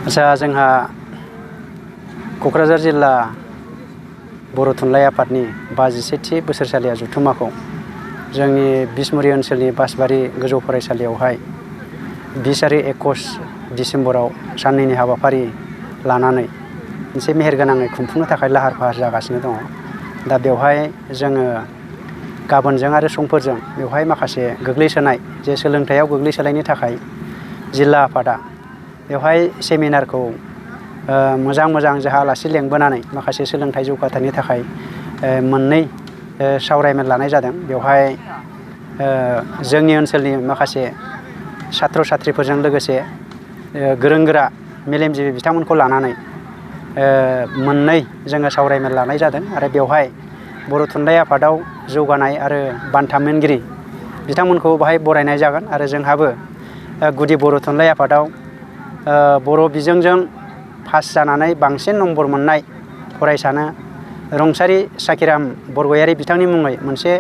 आच्छा जोंहा क'क्राझार जिल्ला बर' थुनलाइ आफादनि 51थि बोसोरसालिया जथुम्माखौ जोंनि बिसमुरि ओनसोलनि बासबारि गोजौ फरायसालियावहाय 20 आरो 21 डिसेम्बराव साननैनि हाबाफारि लानानै मोनसे मेहेरगोनाङै खुंफुंनो थाखाय लाहार फाहार जागासिनो दङ। दा बेवहाय जोङो गाबोनजों आरो समफोरजों बेवहाय माखासे गोग्लैसोनाय जे सोलोंथायाव गोग्लैसोनायनि थाखाय जिल्ला आफादा बेवहाय सेमिनारखौ मोजां जोंहा आलासि लेंबोनानै माखासे सोलोंथाइ जौगाथायनि थाखाय मोननै सावरायमेल लानाय जादों। बेवहाय जोंनि ओनसोलनि माखासे सात्र साथ्रिफोरजों लोगोसे गोरों गोरा मेलेमजिबि बिथांमोनखौ लानानै मोननै जोङो सावरायमेल लानाय जादों आरो बेवहाय बर' थुनलाइ आफादाव जौगानाय आरो बान्था मोनगिरि बिथांमोनखौ बाहाय बरायनाय जागोन आरो जोंहाबो गुदि बर' थुनलाइ आफादाव बर' बिजोंजों पास जानानै बांसिन नम्बर मोननाय फरायसानो रुंसारि साखिराम बरगयारि बिथांनि मुङै मोनसे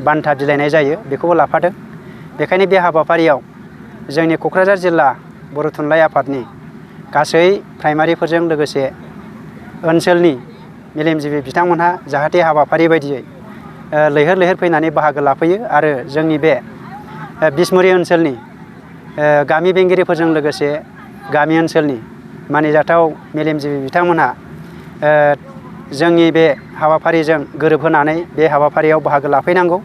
बान्था बिलाइनाय जायो, बेखौबो लाफादों। बेखायनो बे हाबाफारियाव जोंनि क'क्राझार जिल्ला बर' थुनलाइ आफादनि गासै प्राइमारिफोरजों लोगोसे ओनसोलनि मेलेमजिबि बिथांमोनहा जाहाथे हाबाफारि बायदियै लैहोर लैहोर फैनानै बाहागो लाफैयो आरो जोंनि बे बिसमुरि ओनसोलनि गामि बेंगिरिफोरजों लोगोसे गामि ओनसोलनि मानिजाथाव मेलेमजिबि बिथांमोनहा जोंनि बे हाबाफारिजों गोरोबहोनानै बे हाबाफारियाव बाहागो लाफैनांगौ।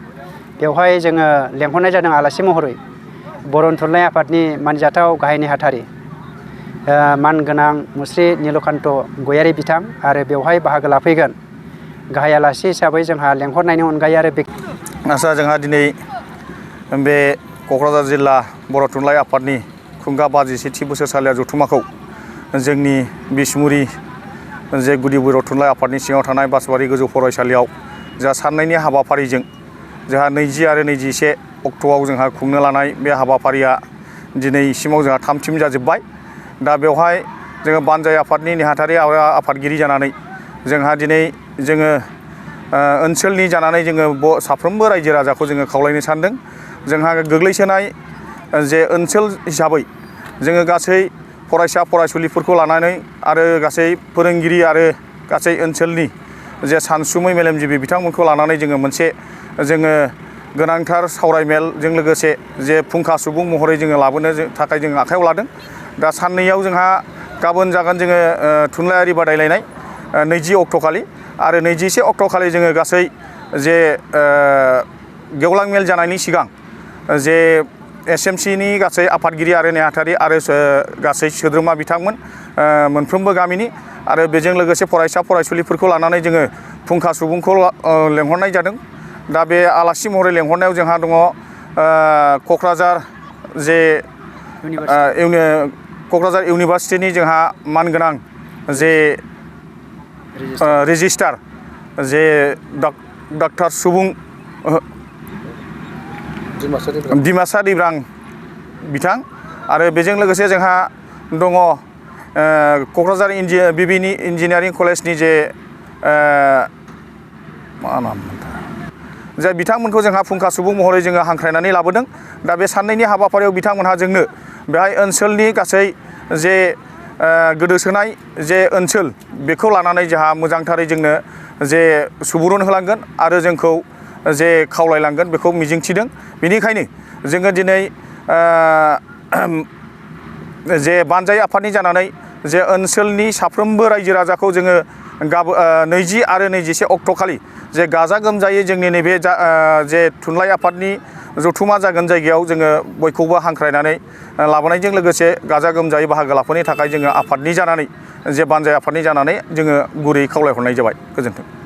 बेवहाय जोङो लेंहरनाय जादों आलासि महरै बर' थुनलाइ आफादनि मानजाथाव गाहाय नेहाथारि मानगोनां मुस्रि नीलकान्त गयारि बिथां आरो बेवहाय बाहागो लाफैगोन गाहाय आलासि हिसाबै जोंहा लेंहरनायनि अनगायै आरो आच्छा जोंहा दिनै बे क'क्राझार जिल्ला बर' थुनलाइ आफादनि खुंगा 51थि बोसोरसालिया जथुम्माखौ जोंनि बिसमुरि जे गुदि बर' थुनलाइ आफादनि सिङाव थानाय बासबारि गोजौ फरायसालियाव जोंहा साननैनि हाबाफारिजों जोंहा 20 आरो 21 अक्ट'आव जोंहा खुंनो लानाय बे हाबाफारिया दिनैसिमाव जोंहा 3थिम जाजोब्बाय। दा बेवहाय जोङो बानजाय आफादनि नेहाथारि आरो आफादगिरि जानानै जोंहा दिनै जोङो ओनसोलनि जानानै जोङो साफ्रोमबो रायजो राजाखौ जोङो खावलायनो सानदों। जोंहा गोग्लैसोनाय जे ओनसोल हिसाबै जोङो गासै फरायसा फरायसुलिफोरखौ लानानै आरो गासै फोरोंगिरि आरो गासै ओनसोलनि जे सानसुमै मेलेमजिबि बिथांमोनखौ लानानै जोङो मोनसे गोनांथार सावरायमेलजों लोगोसे जे फुंखा सुबुं महरै जोङो लाबोनो थाखाय जोङो आखायाव लादों। दा साननैयाव जोंहा गाबोन जागोन जोङो थुनलाइयारि बादायलायनाय 20 अक्ट'खालि आरो 21 अक्ट'खालि जोङो गासै जे गेवलां मेल जानायनि सिगां जे SMCनि गासै आफादगिरि आरो नेहाथारि आरो गासै सोद्रोमा बिथांमोन मोनफ्रोमबो गामिनि आरो बेजों लोगोसे फरायसा फरायसुलिफोरखौ लानानै जोङो फुंखा सुबुंखौ लेंहरनाय जादों। दा बे आलासि महरै लेंहरनायाव जोंहा दङ क'क्राझार जे क'क्राझार इउनिभारसिटिनि जोंहा मानगोनां जे रेजिस्ट्रार जे डक्टर सुबुं दिमासा दैब्रां बिथां आरो बेजों लोगोसे जोंहा दङ क'क्राझार बिबिनि इन्जिनियारिं कलेजनि जे मा नाम जे बिथांमोनखौ जोंहा फुंखा सुबुं महरै जोङो हांख्रायनानै लाबोदों। दा बे साननैनि हाबाफारियाव बिथांमोनहा जोंनो बेहाय ओनसोलनि गासै जे गोदोसोनाय जे ओनसोल बेखौ लानानै जोंहा मोजांथारै जोंनो जे सुबुरुन होलांगोन आरो जोंखौ जे खावलायलांगोन बेखौ मिजिंथिदों। बेनिखायनो जोङो दिनै जे बानजाय आफादनि जानानै जे ओनसोलनि साफ्रोमबो रायजो राजाखौ जोङो 20 आरो 21 अक्ट'खालि जे गाजा गोमजायै जोंनि नैबे जे थुनलाइ आफादनि जथुम्मा जागोन जायगायाव जोङो बयखौबो हांख्रायनानै लाबोनायजों लोगोसे गाजा गोमजायै बाहागो लाफैनो थाखाय जोङो आफादनि जानानै जे बानजाय आफादनि जानानै जोङो गुरैयै खावलायहरनाय जाबाय। गोजोन्थों।